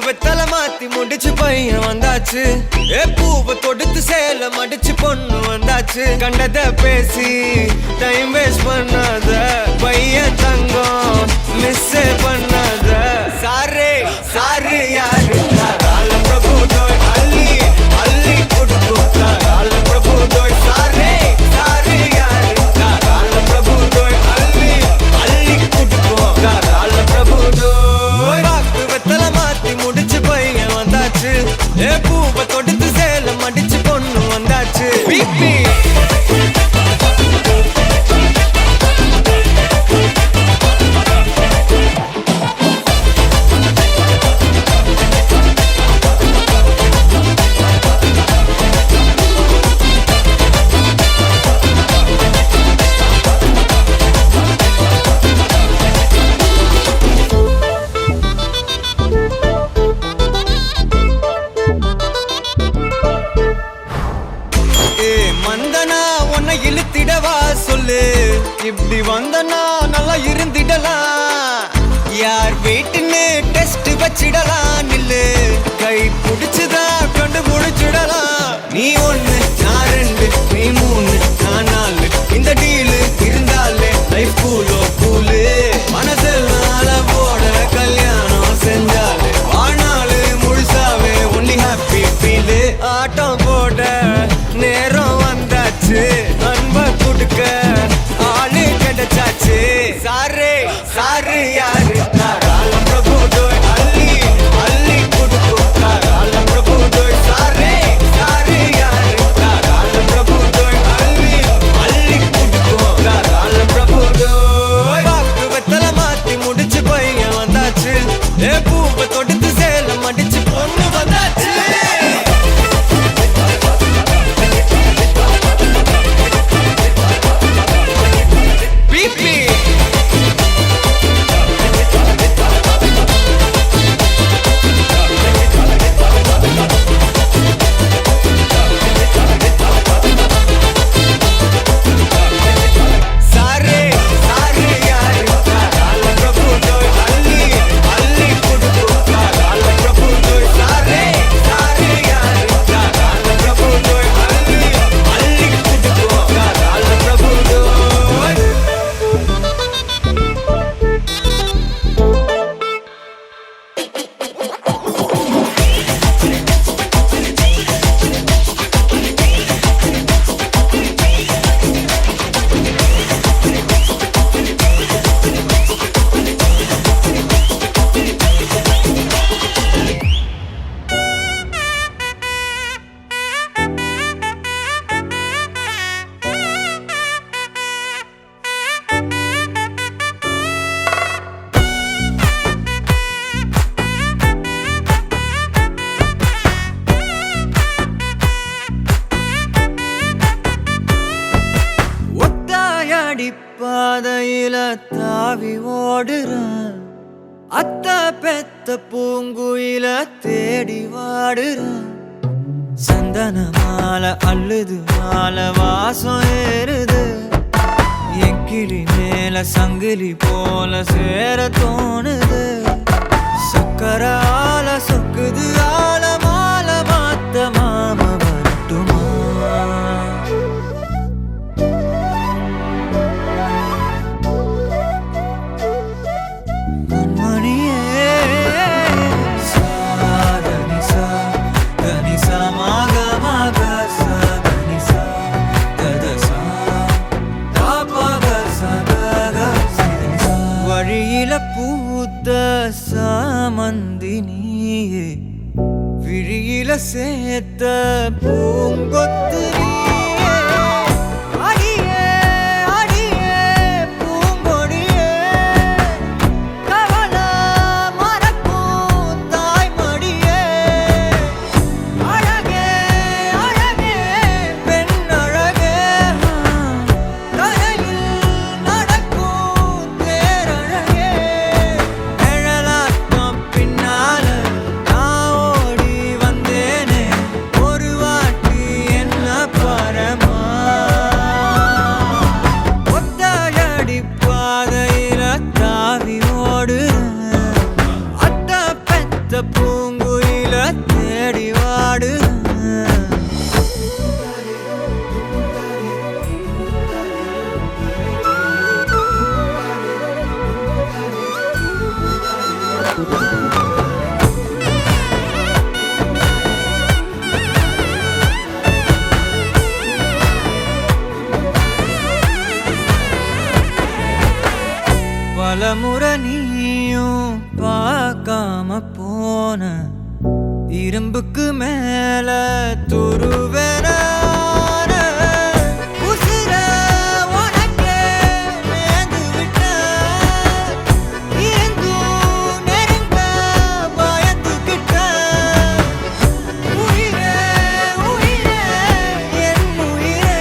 வெத்தல மாத்தி முடிச்சு பையன் வந்தாச்சு. பூவை தொடுத்து சேல மடிச்சு பொண்ணு வந்தாச்சு. கண்டத பேசி டைம் வேஸ்ட் பண்ணாத பையன் தங்கம் மிஸ் பண்ணாத. சாரே சாரு யாரு ரால பிரபு தோய் அள்ளி அள்ளி குடுக்கு ரால பிரபு தோய். சாரே சாரு யாரு ரால பிரபு தோய் அள்ளி அள்ளி குடுக்கு ரால பிரபு தோய். ராக்கு வெத்தல மாத்தி முடிச்சு பையன் வந்தாச்சு. பூவை தொடுத்து சேல மடிச்சு பொண்ணு வந்தாச்சு. பிபி மந்தனா உன்னை இழுத்திடவா சொல்லு. இப்படி வந்தனா நல்லா இருந்திடலாம். யார் வீட்டுன்னு டெஸ்ட் வச்சிடலாம். நில்லு கை புடிச்சுதா கொண்டு முடிச்சிடலாம். நீ ஒண்ணு நான் ரெண்டு நீ மூணு நான் நாலு. இந்த டீலு இருந்தாலே லைஃப் கூலோ கூலு. மனசெல்லாம் போட கல்யாணம் செஞ்சாலே ஆனாலு முழுசாவே ஒன்லி ஹாப்பி ஃபீலு. ஆட்டம் போட நேரம் வந்தாச்சு. அன்ப கொடுக்க ஆளு கிடைச்சாச்சு. சாரே சாரு யாரு ரால பிரபு தோய் அள்ளி அள்ளி குடுக்கு ரால பிரபு தோய். சாரே சாரு யாரு ரால பிரபு தோய் அள்ளி அள்ளி குடுக்கு ரால பிரபு தோய். பாக்கு வெத்தல மாத்தி முடிச்சு பையன் வந்தாச்சு. பூவை தொடுத்து சேல மடிச்சு பொண்ணு வந்தாச்சு. பாதையில தாவி ஓடுறேன். அத்த பெத்த பூங்குயில தேடி வாடுறேன். சந்தன மாலை அள்ளுது மாலை வாசம் ஏறுது. என் கிளி மேல சங்கிலி போல சேர தோணுது. சக்கர ஆல சொக்குது ஆல மால மாத்த மாம வரட்டுமா? கண்மணியே சாதனிசா கனிசா மாக மாக சாதனிசா ததசா தாபக சதக சிதனிசா. வழியில பூத்த சாமந்தி நீயே, விழியில சேர்த்த பூங்கொத்து நீயே. அடியே அடியே பூங்கொடியே, கவலை மறக்கும் தாய்மடியே. அழகே அழகே பெண் அழகே, கரையில் நடக்கும் தேரழகே. நிழலாட்டம் பின்னால நான் ஓடி வந்தேனே, ஒரு வாட்டி என்ன பரமா. ஒத்தையடி பாதையில தாவி ஓடுறேன். அத்த பெத்த பூங்குயில தேடி வாடுறேன். பலமுறை நீயும் பார்க்காம போன, இரும்புக்கு மேல துருவென உசிர உனக்கே நேர்ந்து விட்டேன். இருந்தும் நெருங்க பயந்துகிட்டேன். உயிரே உயிரே என் உயிரே,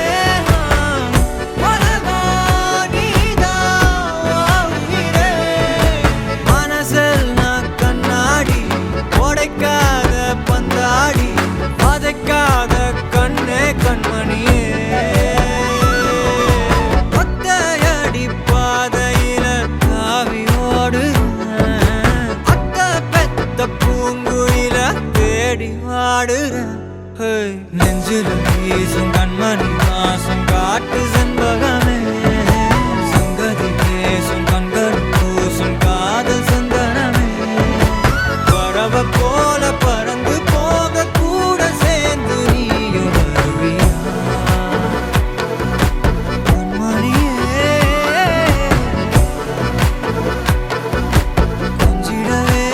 உலகம் நீதான் உயிரே. மனசில் நான் கண்ணாடி உடைக்காத பந்தாடி, வதைக்காத கண்ணே கண்மணியே. ஒத்தையடி பாதையில தாவி ஓடுறேன். அத்த பெத்த பூங்குயில தேடி வாடுறேன். நெஞ்சில வீசும் கண்மணி வாசம் காட்டு செண்பகமே. சங்கதி பேசும் கண்கள் பூசும் காதல் சந்தனமே. பறவை போல பறந்து போக கூட சேர்ந்து நீயும் வருவியா? கண்மணியே கொஞ்சிடவே.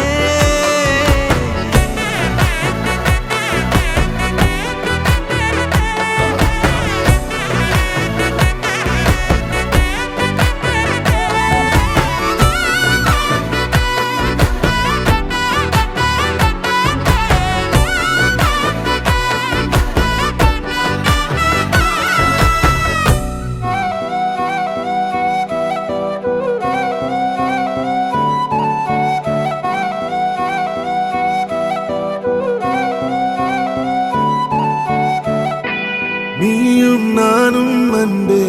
நீயும் நானும் அன்பே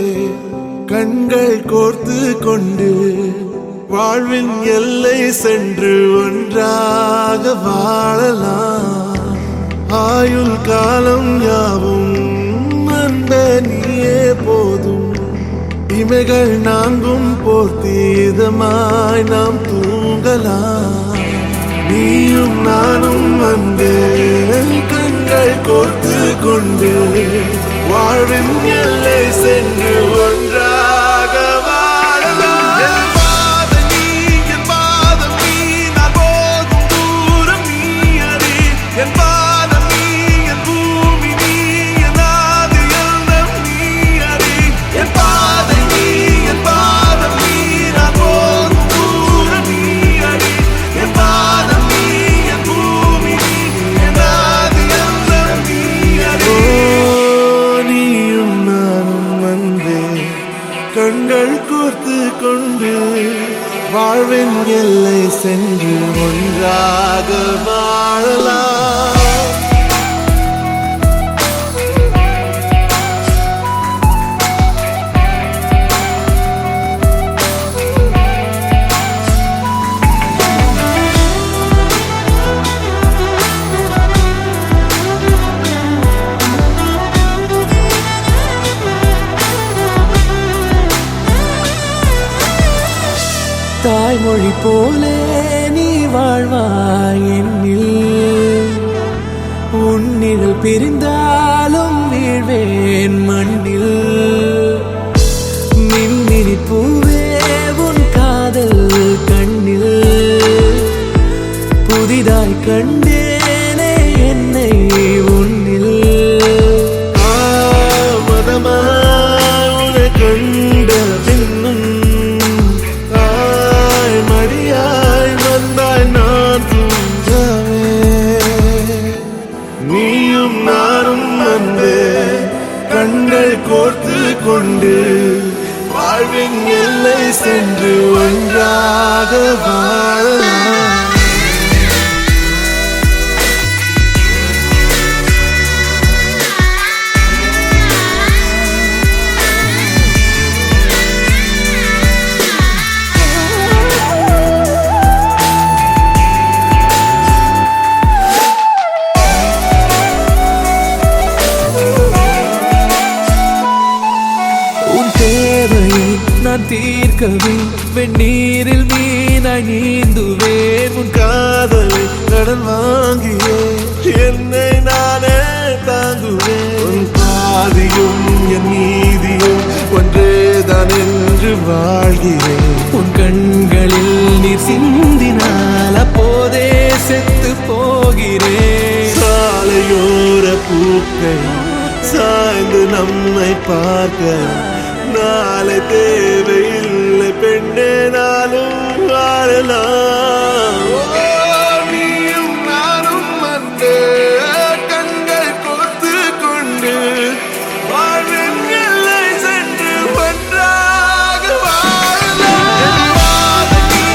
கண்கள் கோர்த்து கொண்டு, வாழ்வின் எல்லை சென்று ஒன்றாக வாழலாம். ஆயுள் காலம் யாவும் அன்பே நீயே போதும். இமைகள் நான்கும் போர்த்தீதமாய் நாம் தூங்கலாம். நீயும் நானும் அன்பே கண்கள் கோர்த்து கொண்டு, வாழ்வின் எல்லை சென்று ஒன்றாக வாழலாம். என் பாதம் நீ, என் பாதம் நீ, நான் போகும் தூரம் நீ அறி. என் பாதம் நீ, என் பூமி நீ, என் ஆதி எல்லாம் நீ அறி. என் பாதம் நீ, என் பாதம் நீ, நான் போகும் தூரம் நீ அறி. என் பாதம் நீ, என் பூமி நீ, என் ஆதி எல்லாம் நீ அறி. நீயும் நானும் அன்பே வாழ்வின் எல்லை சென்று ஒன்றாக வாழலாம். தாய்மொழி போலே நீ வாழ்வாய் என்னில், உன்னில் பிரிந்தாலும் வீழ்வேன் மண்ணில். மின்மினி பூவே உன் காதல் கண்ணில், புதிதாய் கண்டேனே என்னை உன்னில். மதமாய் உன்னை கண்ட பின்னும் மடியாய் வந்தாய் நான் தூங்கவே. நீயும் நானும் வந்து கண்கள் கோர்த்து கொண்டு வாழ்வின் எல்லை சென்று ஒன்றாக வாழலாம். நான் தீர்க்கவே வெந்நீரில் மீனாய் நீந்துவேன். உன் காதலை கடன் வாங்கியே என்னை நானே தாங்குவேன். உன் பாதியும் என் நீதியும் ஒன்றேதான் என்று வாழ்கிறேன். உன் கண்களில் நீர் சிந்தினால் அப்போதே செத்து போகிறேன். சாலையோர பூக்கள் சாய்ந்து நம்மை பார்க்க நாளை தேவையில்லை பெண்ணே, நாளும் வாழலாம். நீயும் நானும் வந்து கண்கள் கோர்த்து கொண்டு வாழ்வின் எல்லை சென்று ஒன்றாக வாழலாம். என் பாதம் நீ,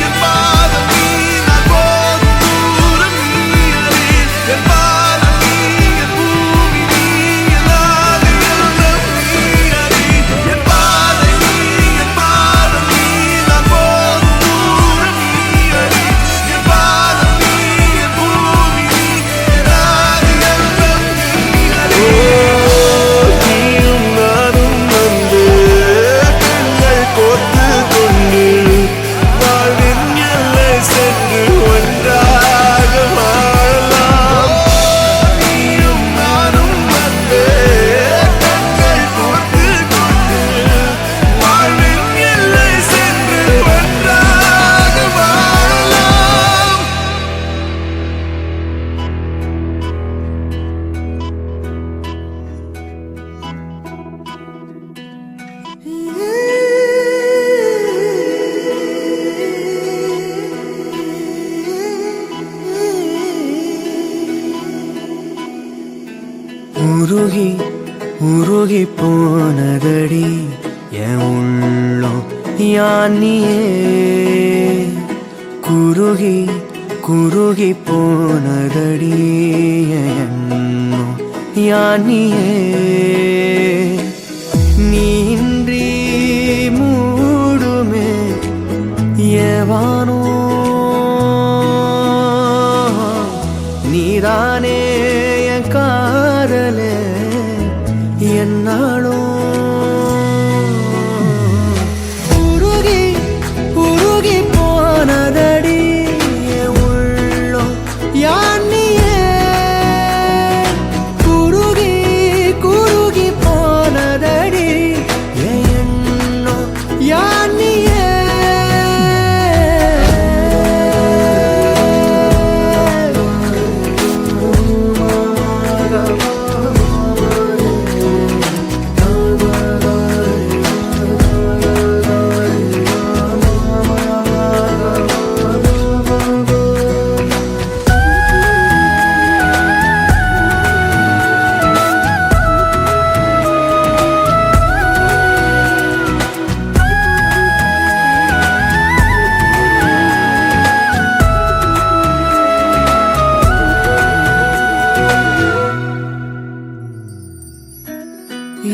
என் பாதம் நீ, நான் போகும் தூரம் நீ அறி. என் பாதம் நீ, என் பூமி நீ, என் ஆதி எல்லாம் நீ அறி. என் பாதை நீ, என் பாதம் நீ, நான் போகும் தூரம் நீ அறி. என் பாதம் நீ, என் பூமி நீ, என் ஆதி எல்லாம் நீ அறி. நீயும் நானும் வந்து கண்கள் கோர்த்து கொண்டு வாழ்வின் எல்லை சென்று ஒன்றாக வாழலாம். நீயும் நானும் வந்து கண்கள் கோர்த்து கொண்டு வாழ்வின் எல்லை சென்று ஒன்றாக வாழலாம். உருகி உருகி போனதடி என் உள்ளம் யானியே. குருகி குருகி போனதடி என் எண்ணம் யானியே. நீன்றி மூடுமே ஏவானோ, நீதானே என் காதலே என்னாலும். உருகி உருகி போனதடி என் உள்ளம் யானியே. குருகி குருகி போனதடி என் எண்ணம் யானியே.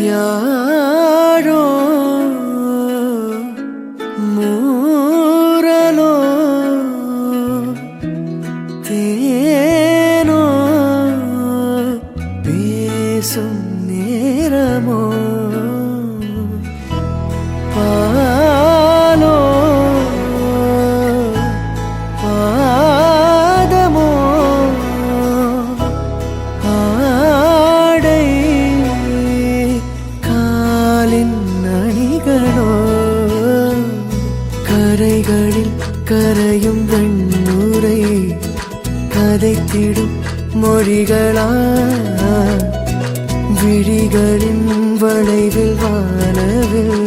யாரோ மூரலோ தேனோ பேசும் நேரமோ பாலோ பாதமோ ஆடை காலின் அணிகளோ கரைகளில் கரையும் வெண்ணுரை கதைத்திடும் மொழிகளா விழிகளின் வளைவில் வானவில்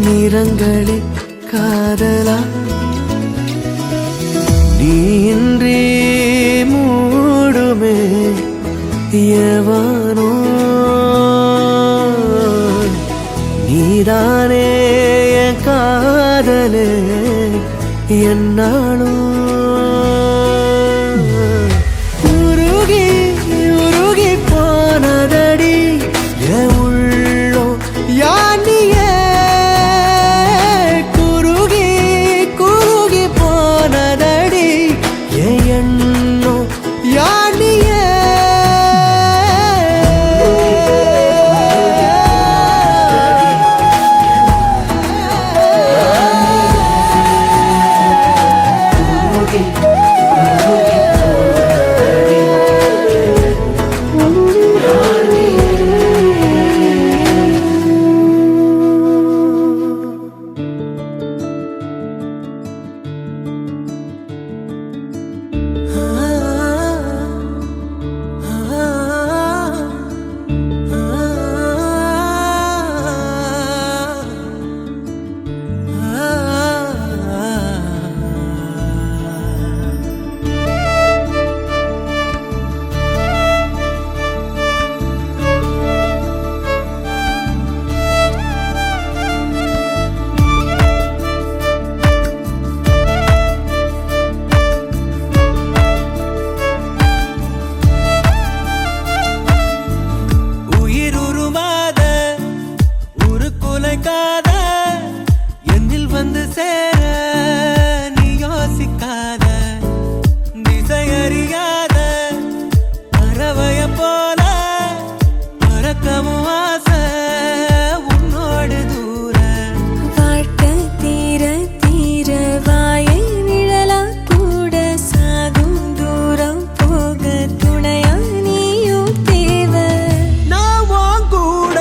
நிறங்களில் காதலா நீன்றி மூடுமே எவனோ நீதானே என் காதலே என்னாலும் உருகி உருகி போனதடி என் உள்ளோ யானியே குருகி குருகி போனதடி என் எண்ணோ யானியே குலைக்காத என்னில் வந்து சேர நீ யோசிக்காத திசையறியாத பறவைய போல பறக்கவும் ஆசை உன்னோடு தூர வாழ்க்கை தீர தீர வாயை நிழலா கூட சாகும் தூரம் போக துணையா நீயும் தேவை நான் உன் கூட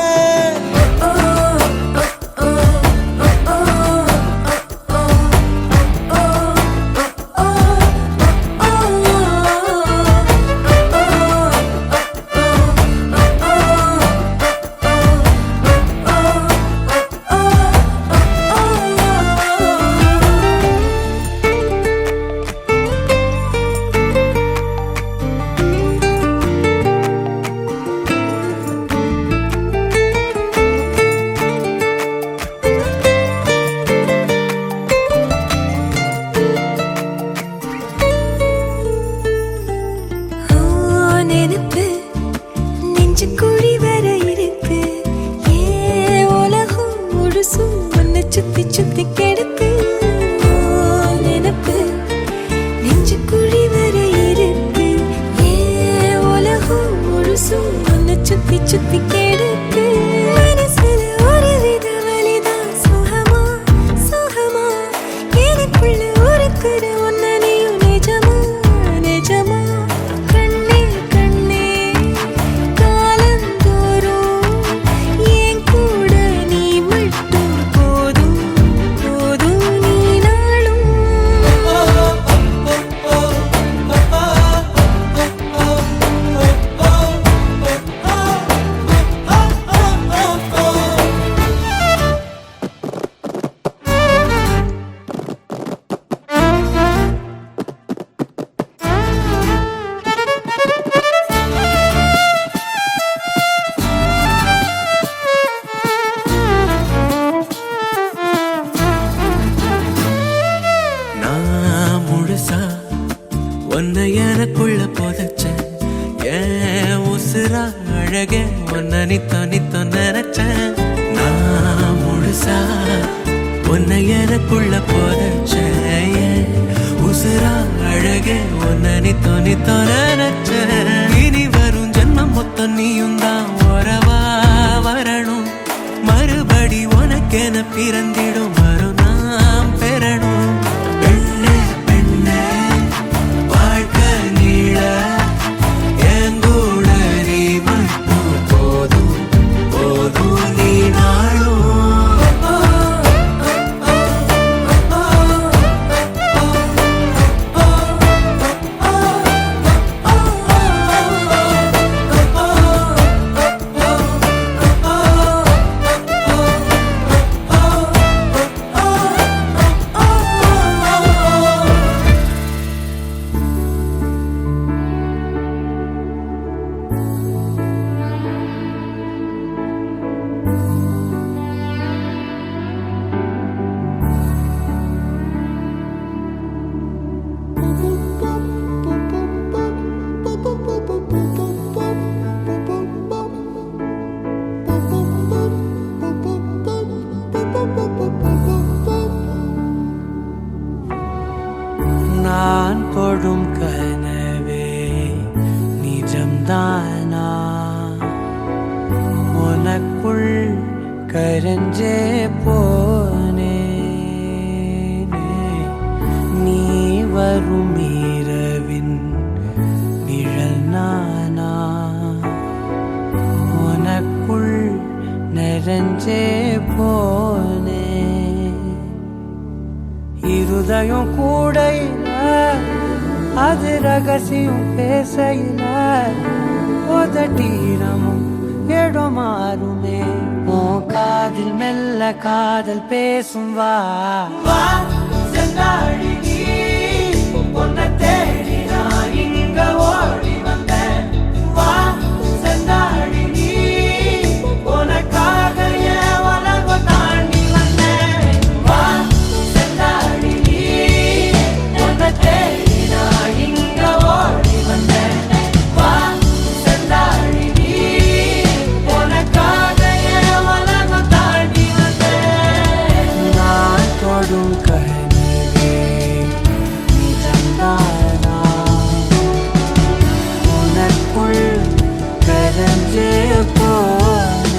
நெருப்பு நெஞ்சு குழி வர இருக்கு ஏ உலகம் முழுசும் உன்னை சுத்தி சுத்தி கிடக்கு நெருப்பு நெஞ்சு குழி வர இருக்கு ஏ உலகம் முழுசும் உன்னை சுத்தி சுத்தி கிடக்கு மனசுல ஒரு வித வலிதான் சுகமா சுகமா எனக்குள்ள இருக்கிற உன்னை நீயும் நிஜமா நிஜமா கண்ணே கண்ணே காலந்தோறும் என் கூட நீ மட்டும் போதும் போதும் நீ நாளும் நித்த நினைச்சேன் நான் முழுசா உன்னை எனக்குள்ள புதைச்சேன் உசுரா அழகே உன்னை நித்த நினைச்சேன் இனி வரும் ஜென்மம் மொத்தம் நீயும் தான் உறவா வரணும் மறுபடி உனக்கென பிறந்திடும் வரும் நாம் பெறணும் பெண்ணே பெண்ணே வாழ்க்கை நீள எங்கூட நீ மட்டும் போதும் போதும் நீ நாளும் நான் தொடும் கனவே நிஜம்தானா உனக்குள் கரஞ்சே போனே நீ வரும் இரவின் நிழல் நானா உனக்குள் நிறைஞ்சே போனே இருதயம் கூடையில அது ரகசியம் பேசையில உதட்டீரமும் இடம் மாறுமே ஓ காதில் மெல்ல காதல் பேசும் வா செந்தாழி நீ உன்னை தேடி நான் இங்க ஓடி வந்தேன் வா செந்தாழி நீ உனக்காக என் உலகம் தாண்டி வந்தேன் வா செந்தாழி நீ உன்னை தேடி நான் இங்க ஓடி வந்தேன் வா செந்தாழி நீ உனக்காக என் உலகம் தாண்டி வந்தேன் நான் தொடும் கனவே நிஜம்தானா உனக்குள் கரஞ்சே போனே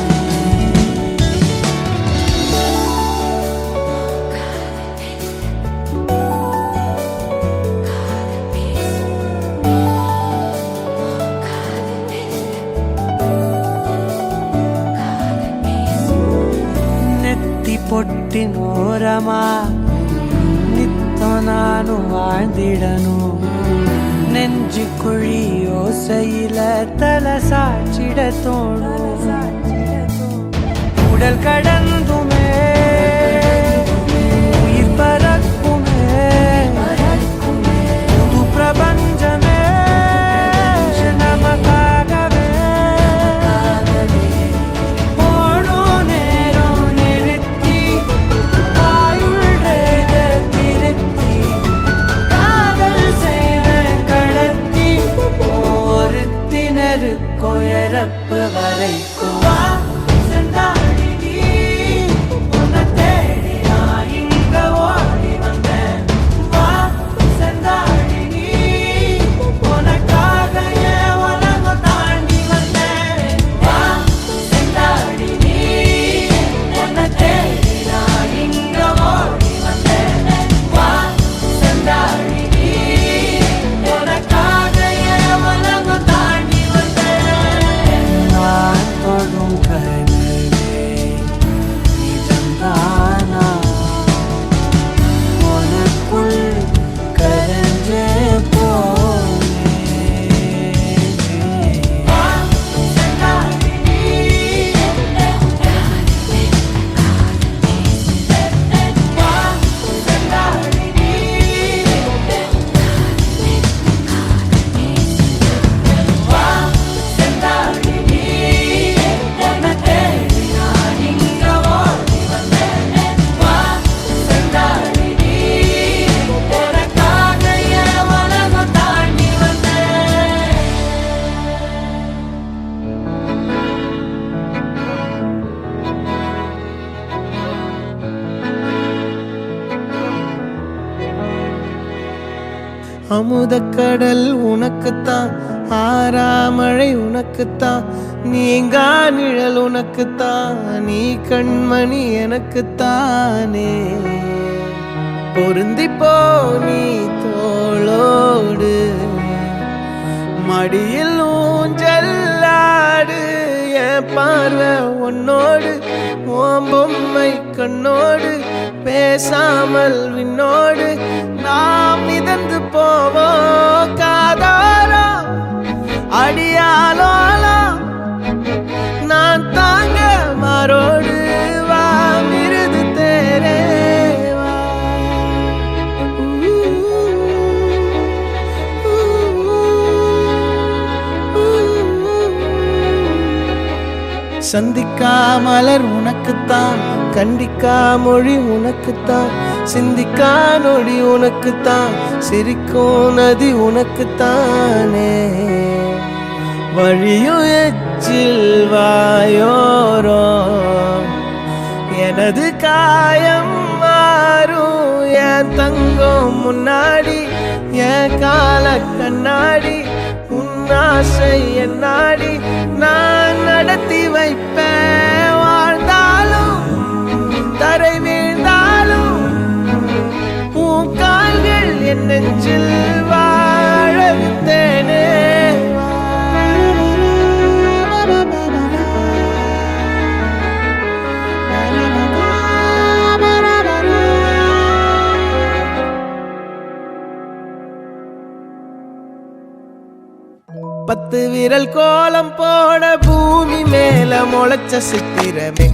ನೆತ್ತಿ ಪೊಟ್ಟಿನೋರಮಾ ನಿತ್ತ ನಾನು வாழ்ந்திடನು நெஞ்சு குழி ஓசையில தலை சாச்சிட தோணும் உடல் கடந்துமே உயிர் பறக்குமே புது பிரபஞ்சமே நமக்காகவே ஓடோ நேரம் நிறுத்தி ஆயுள் திருத்தி காதல் செய்த கடத்தி ஒருத்தினருக்கும் இறப்பு வரைக்கும் வா செந்தாழி நீ உன்னை தேடி நான் இங்க ஓடி வந்தேன் வா செந்தாழி நீ உனக்காக என் உலகம் தாண்டி வந்தேன் வா செந்தாழி நீ உன்னை தேடி நான் இங்க ஓடி வந்தேன் வா செந்தாழி நீ உனக்காக என் உலகம் தாண்டி வந்தேன் நான் தொடும் கனவே நிஜம்தானா உனக்குள் கரஞ்சே போனே வா செந்தாழி நீ வா செந்தாழி நீ வா செந்தாழி நீ உன்னை தேடி நான் இங்க ஓடி வந்தேன் அமுதக்கடல் உனக்குத்தான், ஆறாமழை உனக்குத்தான், நீங்கா நிழல் உனக்குத்தான், நீ கண்மணி எனக்குத்தானே. பொருந்திப்போ நீ தோளோடு, மடியில் ஊஞ்சல்லாடு, என் பார்வை உன்னோடு, ஓம் பொம்மை கண்ணோடு, பேசாமல் விண்ணோடு நாம் மிதந்து போவோம் காதாரோ அடியாலோலோ, நான் தாங்க மாறோடு வா மிருது தேரே வா. சந்திக்கா மலர் உனக்குத்தான், கண்டிக்கா மொழி உனக்குத்தான், சிந்திக்கா நொடி உனக்குத்தான், சிரிக்கும் நதி உனக்குத்தானே. வழியும் எச்சில் வாயோரோ எனது காயம் மாறும், என் தங்கம் முன்னாடி என் கால கண்ணாடி, உன் ஆசை என் நாடி நான் நடத்தி வைப்பேன். வாழ்ந்தாலும் தரை வீழ்ந்தாலும் உன் கால்கள் என் நெஞ்சில் வாழ விட்டேனே. பத்து விரல் கோலம் போட பூமி மேல முளைச்ச சித்திரமே,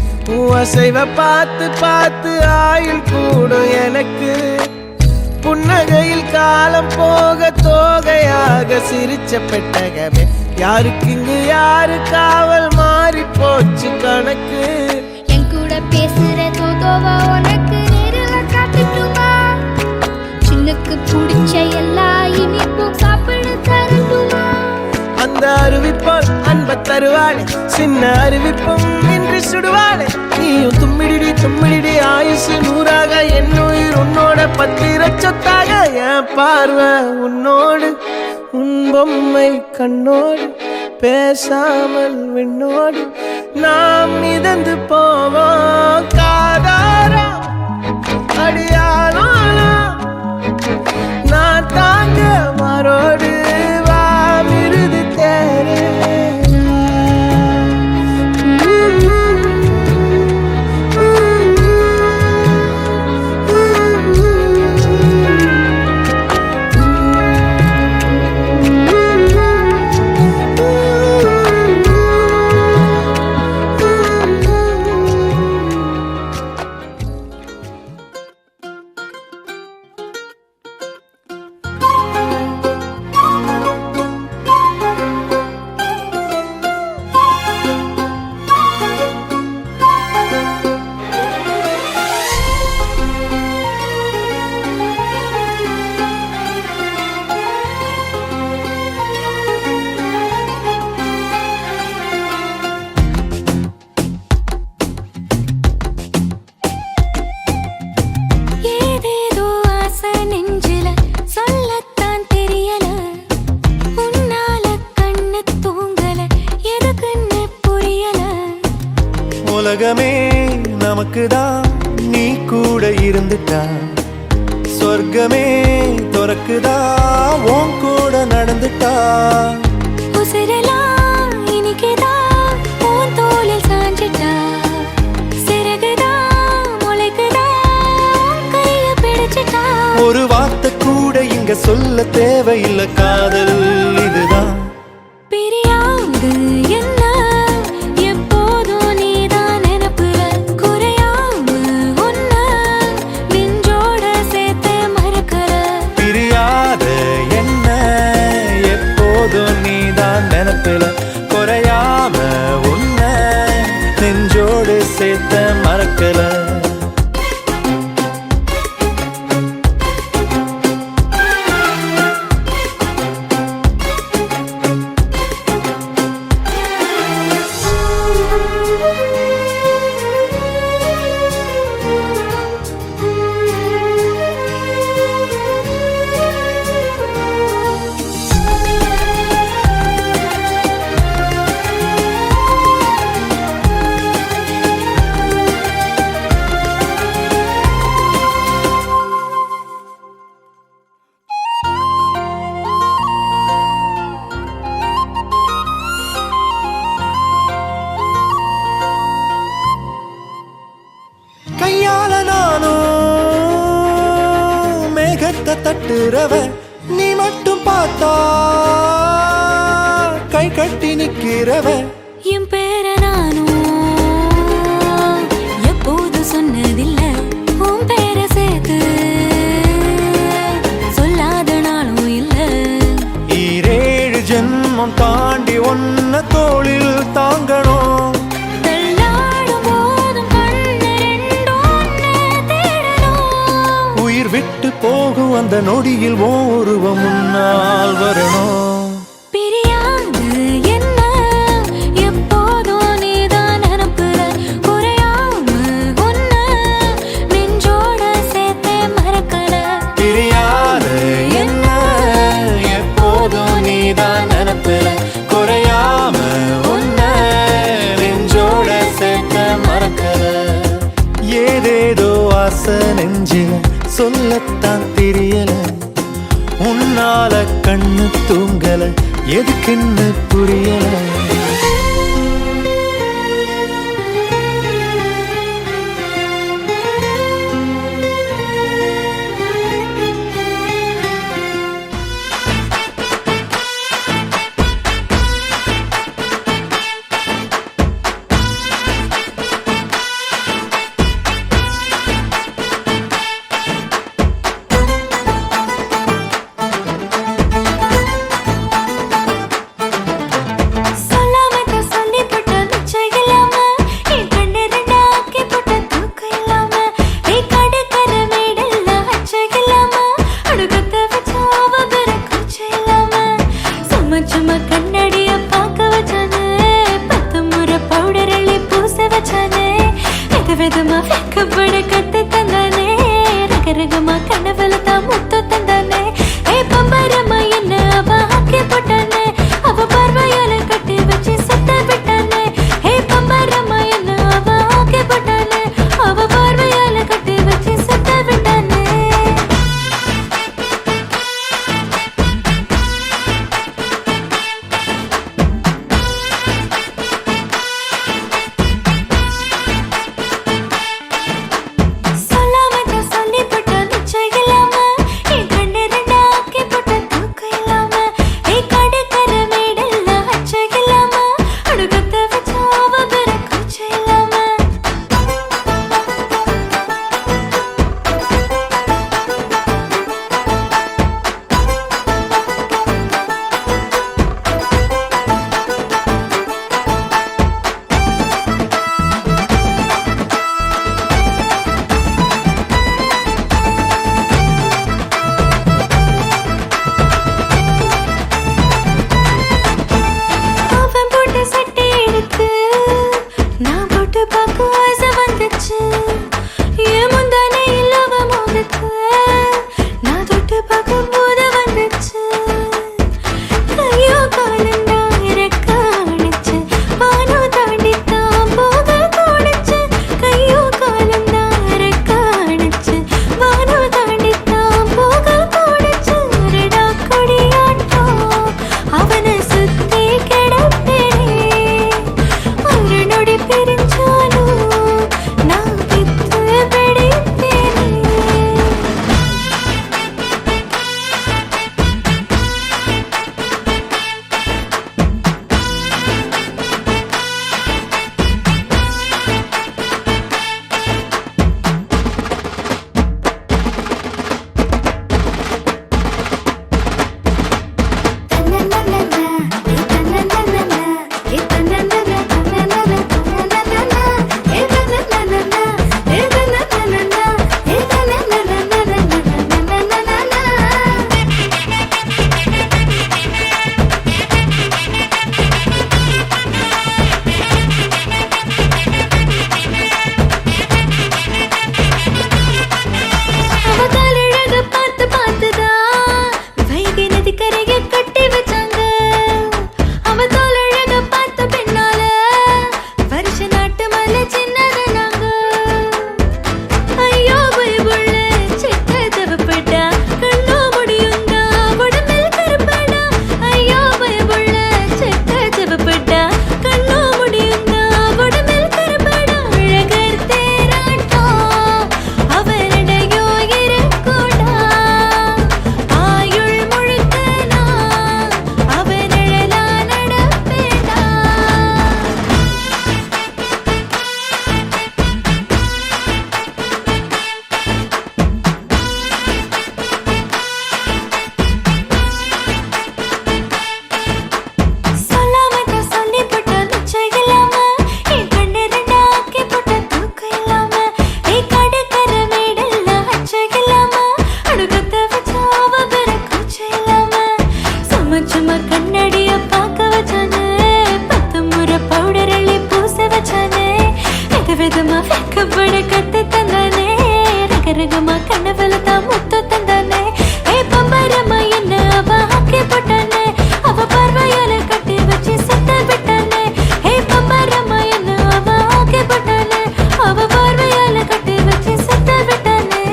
அசைவ பார்த்து பார்த்து ஆயுள் கூடும் எனக்கு. புன்னகையில் காலம் போக தோகையாக சிரிச்ச பெட்டகமே, யாருக்கு இங்கு யாரு காவல் மாறி போச்சு கணக்கு. என் கூட பேசுற தோதோவா உனக்கு நேரில் காட்டுட்டுமா, சின்னுக்கு பிடிச்ச எல்லா இனிப்பும் சாப்பிட தரட்டுமா. அந்த அறிவிப்பால் அன்ப தருவாளே, சின்ன அறிவிப்பும் இன்று சுடுவாளே. நீயும் தும்மிடி தும்மிடி ஆயுசு நூறாக, என் உயிர் உன்னோட பத்திர சொத்தாக. என் பார்வை உன்னோடு, உன் பொம்மை கண்ணோடு, பேசாமல் விண்ணோடு நாம் மிதந்து போவோம் காதாரா அடியாலோ, நான் தாங்க மாறோடு வா மிருது தேரே. உலகமே நமக்குதான், நீ கூட இருந்துட்டா சொர்க்கமே துறக்குதா, உன் கூட நடந்துட்டா. உசிரெல்லாம் இனிக்குதான், உன் தோளில் சாஞ்சிட்டா, சிறகுதான் முளைக்குதான், கைய பிடிச்சிட்டா. ஒரு வார்த்தை கூட இங்க சொல்ல தேவையில்லை, காதல் இதுதான். பிரியாது என்ன எப்போதும் நீதான் நினப்புல, குறையாம உன்ன நெஞ்சோட சேர்த்து மறக்கற. பிரியாத என்ன எப்போதும் நீதான் நினைப்பில, குறையாம உன்னை நெஞ்சோடு சேர்த்த மறக்கல. காட்டுறவ நீ மட்டும் பார்த்தா கை கட்டி நிக்கிறவ என் பேர நானும் எப்போது சொன்னதில்லை உன் பேர சேர்த்து சொல்லாத நாளும் இல்லை ஈரேழு ஜென்மம் தாண்டி ஒன்ன தோளில் தாங்கணும் தள்ளாடும் போதும் கண்ணு ரெண்டும் உன்னை தேடணும் உயிர் விட்டு போகும் அந்த நொடியில் ஓருவம் முன்னால் வரணும் பிரியாது என்ன எப்போதும் நீதான் நினப்புற குறையாம உன்னை நெஞ்சோட சேர்த்தே மறக்கல பிரியாத என்ன எப்போதும் நீதான் நினைப்புல குறையாம உன்னை நெஞ்சோட சேர்த்த மறக்கல ஏதேதோ ஆசை நெஞ்சில சொல்லத்தான் தெரியல உன்னால கண்ணு தூங்கல எதுக்குன்னு புரியல சொல்லாம சொல்லி போட்ட மிச்சம் இல்லாம என் கண்ணு ரெண்டாக்கி போட்ட தூக்கம் இல்லாம கடுக்கற மேடெல்லாம் அச்சம் இல்லாம அடுக்கத்த வச்ச அவ பெற கூச்சம் இல்லாம சும்மா கண்ணடிய பார்க்க வச்சானே 10 முறை பவுடர் அள்ளி பூச வச்சானே விதமா வெக்கப்பட கத்து தந்தானே ரகரகமா கனவுல தான் முத்து தந்தானே பம்பரமா என்ன அவ ஆக்கி போட்டானே அவ பார்வையால கட்டி வச்சு சுத்த விட்டானே பம்பரமா என்ன அவ ஆக்கி போட்டானே அவ பார்வையால கட்டி வச்சு சுத்த விட்டானே சொல்லாம சொல்லி போட்ட மிச்சம் இல்லாம என் கண்ணு ரெண்டாக்கி போட்ட தூக்கம் இல்லாம கடுக்கற மேடெல்லாம் அச்சம் இல்லாம அடுக்கத்த வச்ச அவ பெற கூச்சம் இல்லாம அவன் போட்ட சட்டை எடுத்து நான் போட்டு பார்க்க ஆசை வந்துச்சு என் முந்தானே இல்லாம முகத்து நான் தொட்டு பார்க்கும் போது வந்துச்சு கையோ காலண்டா இறக்க அணைச்சு வானம் தாண்டி தான் போக தோணுச்சு கையோ காலண்டா இறக்க அணைச்சு வானம் தாண்டி தான் போக தோணுச்சு ரெடா கொடியாட்டம் அவனை சுத்தி கிடப்பேனே ஒரு நொடி பிரிஞ்சாலும் விதவிதமா வெக்கப்பட கத்து தந்தானே ரகரகமா கண்ணவல தான் முத்து தந்தானே ஏ பம்பரமா என்ன அவ ஆக்கி போட்டானே அவ பார்வையால கட்டி வச்சு சுத்த விட்டானே ஏ பம்பரமா என்ன அவ ஆக்கி போட்டானே அவ பார்வையால கட்டி வச்சு சுத்த விட்டானே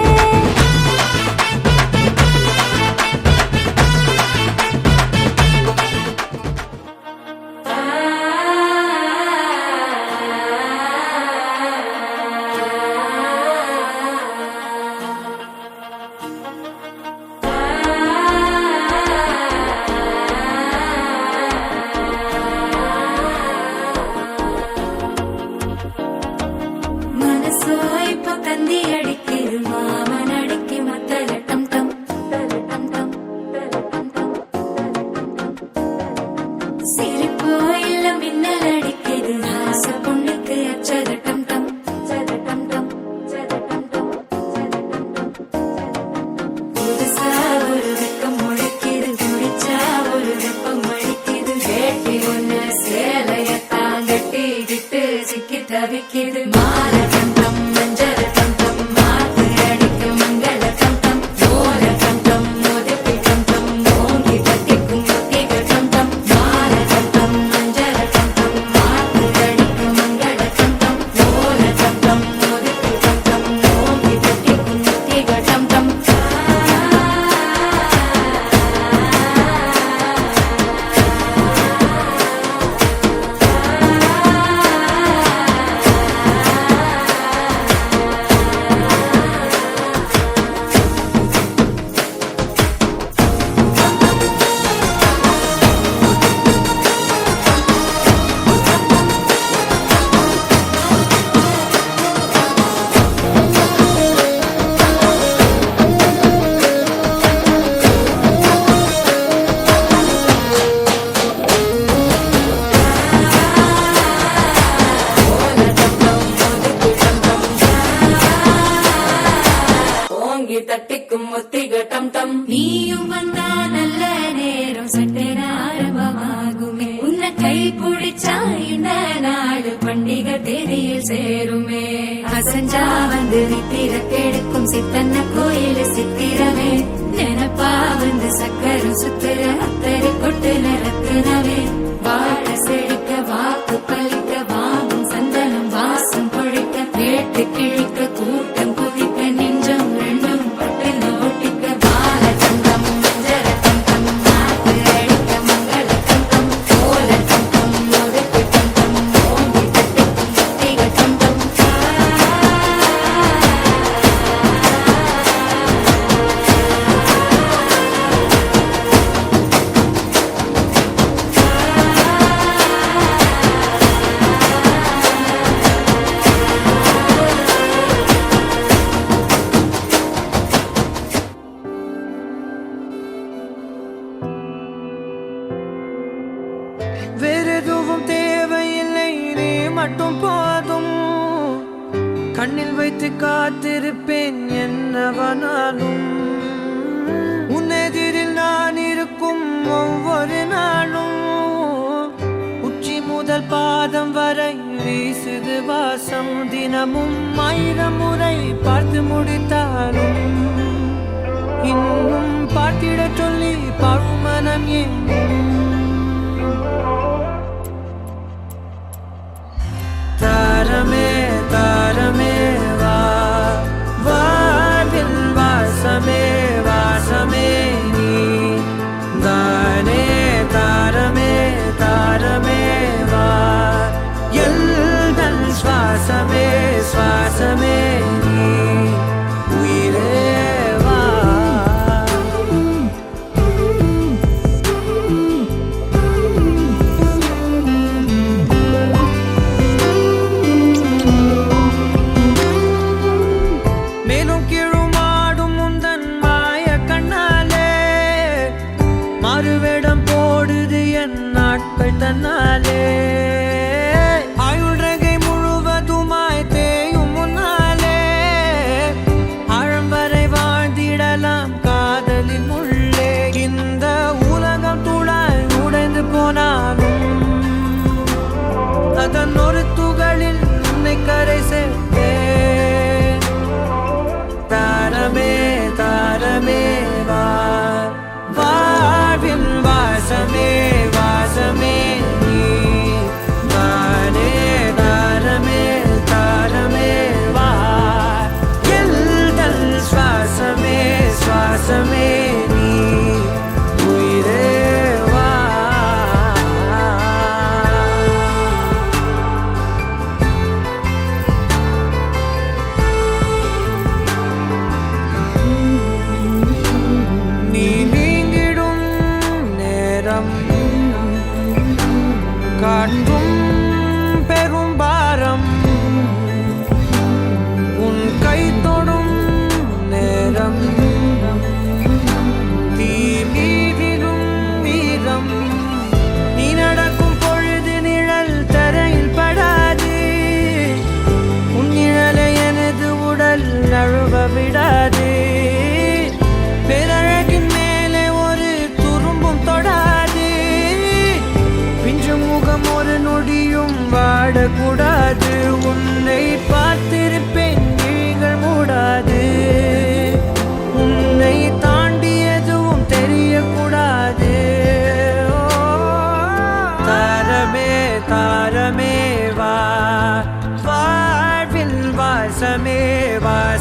மனசோ இப்ப தந்தி அடிக்கிது மாமன் அடிக்கி மத்தல டம் டம் டம் டம் சிரிப்போ இல்ல மின்னல் அடிக்கிது ஆச பொண்ணுக்கு அச்சத டம் டம் டம் டம் புதுசா ஒரு வெக்கம் முளைக்கிது குடிச்சா ஒரு வெப்பம் அடிக்கிது வேட்டி ஒண்ணு சேலையத்தான் கட்டிக்கிட்டு சிக்கி தவிக்கிது மால டம் டம் மஞ்சள் டம் டம் மாத்து அடிக்க மங்கள டம் டம் ஓல டம் டம் மோதிப்பி டம் டம் ஓங்கி தட்டிக்கும் முத்திக டம் டம் மால டம் டம் மஞ்சள் டம் டம் மாத்து அடிக்க மங்கள டம் டம் ஓல டம் டம் மோதிப்பி டம் டம் ஓங்கி தட்டிக்கும் முத்திக டம் டம் ஓங்கி தட்டிக்கும் முத்திக டம் டம் நீயும் வந்தா நல்ல நேரம் சட்டென ஆரம்பமாகுமே உன்னை கை பிடிச்சா இந்த நாடு பண்டிகை தேதியில் சேருமே அசஞ்சா வந்து நித்திர கெடுக்கும் சித்தன்ன கோயில் சித்திரமே நினப்பா வந்து சக்கரம் சுத்துற அத்தரை கொட்டு நிறத்துனவே வாழ செழிக்க வாக்கு பலிக்க வாங்கும் சந்தனம் வாசம் பொழிக்க வேட்டு கிழிக்க கூட்டம் குதிக்க நெஞ்சம் ரெண்டும் பட்டு நோட்டிக்க பால தங்கம் மஞ்சள தங்கம் நாட்டு அடிக்க மங்கள தங்கம் கோல தங்கம் முதுக்கு தங்கம் ஓங்கி தட்டிக்கும் முத்திக தங்கம் வேறெதுவும் தேவையில்லை நீ மட்டும் போதும் கண்ணில் வைத்து காத்திருப்பேன் என்னவனாலும் உன்னெதிரில் நான் இருக்கும் ஒவ்வொரு நாளும் உச்சி முதல் பாதம் வரை வீசுது வாசம் தினமும் 1000 முறை பார்த்து முடித்தாலும் இன்னும் பார்த்திட சொல்லி பழுமனம் ஏன் தாரமே தாரமே வா வாழ்வின் வாசமே வாசமே நீ தானே தாரமே தாரமே வா எல்தன் சுவாசமே சுவாசமே நீ உயிரே வா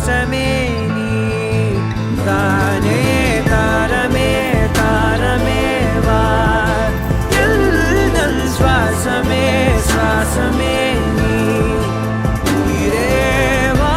சுவாசமே நீ தானே தாரமே தாரமே வா எல்தல் சுவாசமே சுவாசமே நீ உயிரே வா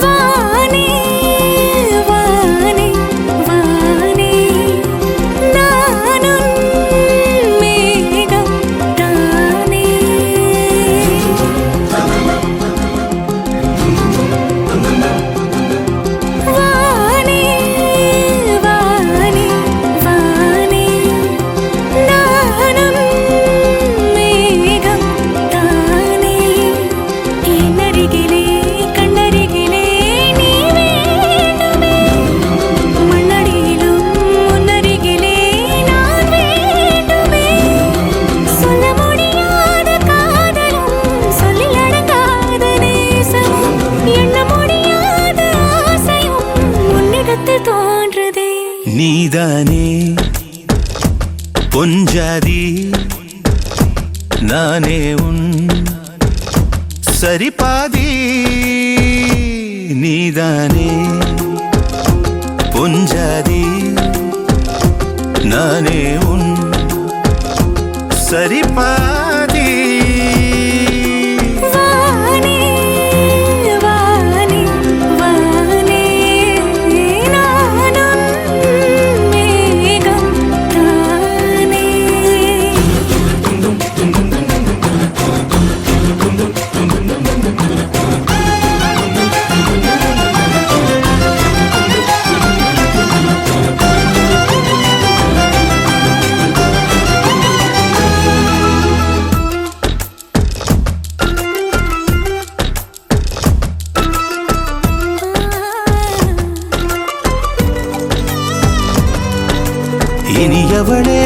வானே வானே வானே நானும் மேகம் தானே வானே வானே வானே நானும் மேகம் தானே என்னருகிலே கண்ணருகிலே நீ வேண்டுமே மண்ணடியிலும் முன்னருகிலே நான் வேண்டுமே சொல்ல முடியாத காதலும் சொல்லில் அடங்காத நேசமும் எண்ண முடியாத ஆசையும் உன்னிடத்தில் தோன்றுதே நீதானே பொஞ்சாதி நானே உன் சரிபாதி நீதானே பொஞ்சாதி நானே உன் சரிபாதி வானே வானே வானே நானும் மேகம் தானே இனியவளே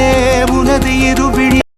உனது இருவிழி